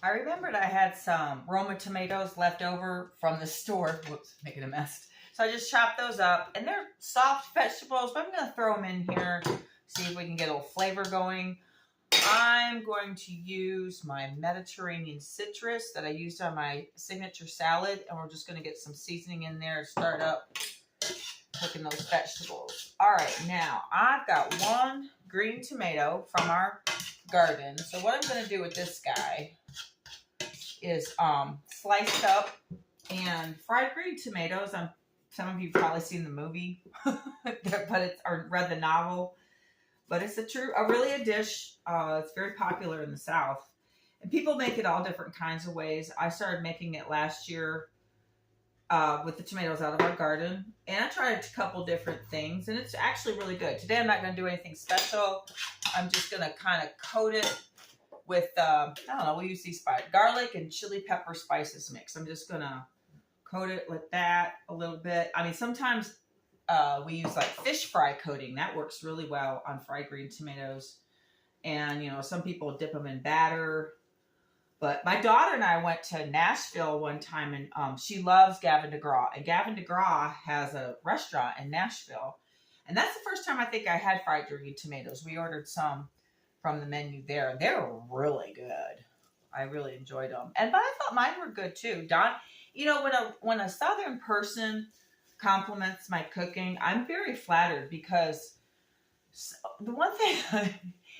I remembered I had some Roma tomatoes left over from the store. Whoops, making a mess. So I just chopped those up, and they're soft vegetables, but I'm going to throw them in here, see if we can get a little flavor going. I'm going to use my Mediterranean citrus that I used on my signature salad, and we're just going to get some seasoning in there and start up cooking those vegetables. All right, now I've got one green tomato from our garden. So what I'm going to do with this guy is sliced up and fried green tomatoes. Some of you have probably seen the movie, but it's or read the novel. But it's really a dish. It's very popular in the South, and people make it all different kinds of ways. I started making it last year with the tomatoes out of our garden, and I tried a couple different things, and it's actually really good. Today I'm not going to do anything special. I'm just going to kind of coat it with I don't know. We use these garlic and chili pepper spices mix. I'm just going to coat it with that a little bit. I mean, sometimes we use like fish fry coating. That works really well on fried green tomatoes. And, some people dip them in batter. But my daughter and I went to Nashville one time, and she loves Gavin DeGraw. And Gavin DeGraw has a restaurant in Nashville. And that's the first time I think I had fried green tomatoes. We ordered some from the menu there. They were really good. I really enjoyed them. But I thought mine were good too. Don, when a Southern person compliments my cooking, I'm very flattered, because the one thing,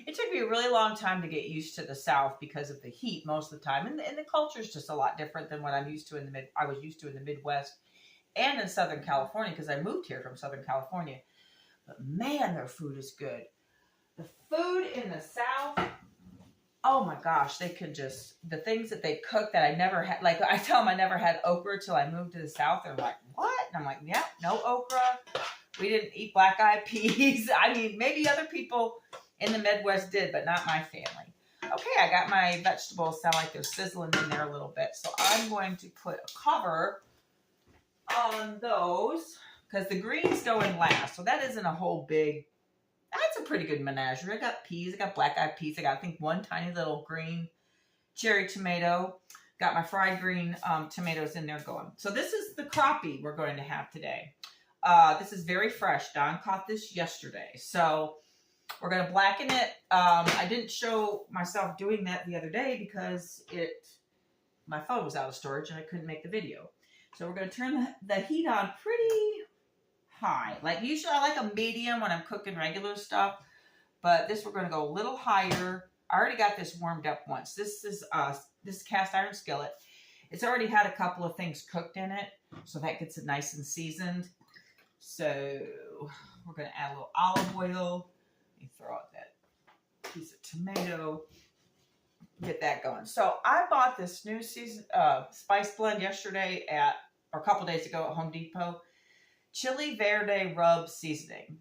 it took me a really long time to get used to the South because of the heat most of the time. And the culture is just a lot different than what I was used to in the Midwest and in Southern California, because I moved here from Southern California. But man, their food is good. The food in the South, oh my gosh, the things that they cook that I never had, like I tell them I never had okra till I moved to the South. They're like, what? And I'm like, yeah, no okra. We didn't eat black-eyed peas. I mean, maybe other people in the Midwest did, but not my family. Okay, I got my vegetables, sound like they're sizzling in there a little bit. So I'm going to put a cover on those, because the greens go in last. So that isn't a whole big, that's a pretty good menagerie. I got peas, I got black-eyed peas. I got, I think, one tiny little green cherry tomato. Got my fried green tomatoes in there going. So this is the crappie we're going to have today. This is very fresh. Don caught this yesterday. So we're going to blacken it. I didn't show myself doing that the other day because my phone was out of storage and I couldn't make the video. So we're going to turn the heat on pretty high. Like usually I like a medium when I'm cooking regular stuff, but this we're going to go a little higher. I already got this warmed up once. This is cast iron skillet. It's already had a couple of things cooked in it, so that gets it nice and seasoned. So we're going to add a little olive oil. Let me throw out that piece of tomato. Get that going. So I bought this new spice blend yesterday or a couple days ago at Home Depot. Chili Verde Rub Seasoning.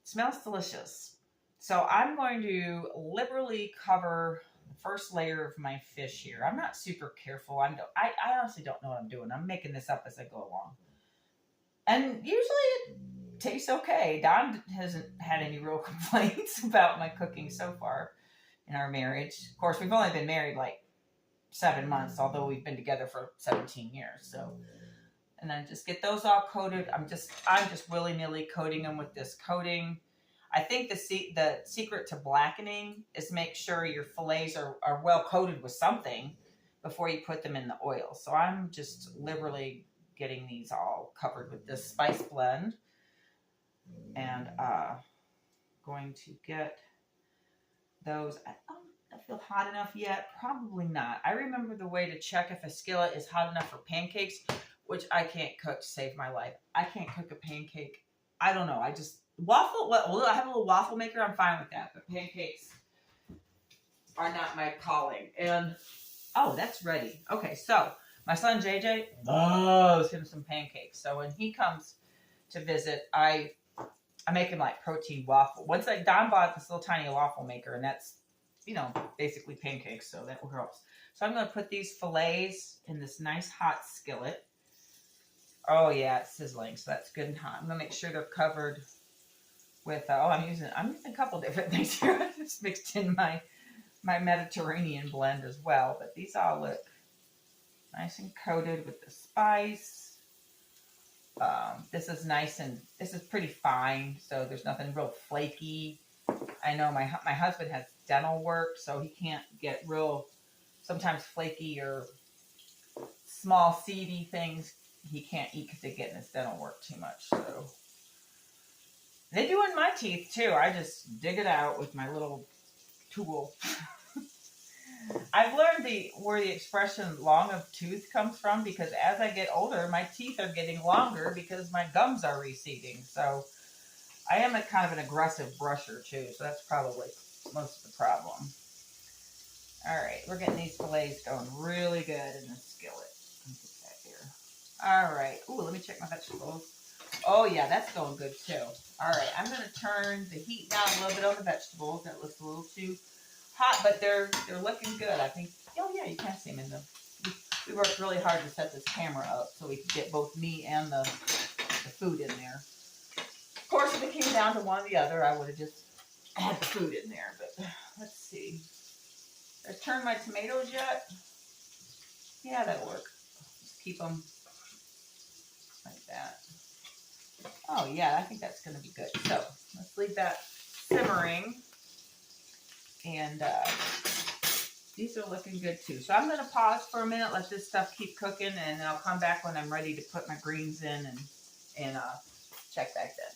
Smells delicious. So I'm going to liberally cover the first layer of my fish here. I'm not super careful. I honestly don't know what I'm doing. I'm making this up as I go along. And usually it tastes okay. Don hasn't had any real complaints about my cooking so far in our marriage. Of course, we've only been married like 7 months, although we've been together for 17 years. So, and then just get those all coated. I'm just willy-nilly coating them with this coating. I think the secret to blackening is make sure your fillets are well coated with something before you put them in the oil. So I'm just liberally getting these all covered with this spice blend, and going to get those. I don't feel hot enough yet. Probably not. I remember the way to check if a skillet is hot enough for pancakes, which I can't cook to save my life. I can't cook a pancake. I don't know. I have a little waffle maker. I'm fine with that, but pancakes are not my calling. And oh, that's ready. Okay, so my son JJ loves him some pancakes. So when he comes to visit, I make him like protein waffle. Don bought this little tiny waffle maker, and that's, basically pancakes. So that helps. So I'm going to put these fillets in this nice hot skillet. Oh yeah, it's sizzling, so that's good and hot. I'm going to make sure they're covered with, I'm using a couple different things here. I just mixed in my my Mediterranean blend as well. But these all look nice and coated with the spice. This is nice and this is pretty fine, so there's nothing real flaky. I know my husband has dental work, so he can't get real sometimes flaky or small seedy things. He can't eat because they get in his dental work too much. So they do in my teeth too. I just dig it out with my little tool. I've learned where the expression long of tooth comes from because as I get older, my teeth are getting longer because my gums are receding. So I am a kind of an aggressive brusher too, so that's probably most of the problem. All right, we're getting these fillets going really good in the skillet. Let me put that here. All right. Ooh, let me check my vegetables. Oh yeah, that's going good too. All right, I'm going to turn the heat down a little bit on the vegetables. That looks a little too hot, but they're looking good. I think. Oh yeah, you can see them in them. We worked really hard to set this camera up so we could get both me and the food in there. Of course, if it came down to one or the other, I would have just had the food in there. But let's see. Did I turn my tomatoes yet? Yeah, that'll work. Just keep them like that. Oh yeah, I think that's going to be good. So let's leave that simmering. And these are looking good too. So I'm going to pause for a minute, let this stuff keep cooking, and then I'll come back when I'm ready to put my greens in and check back then.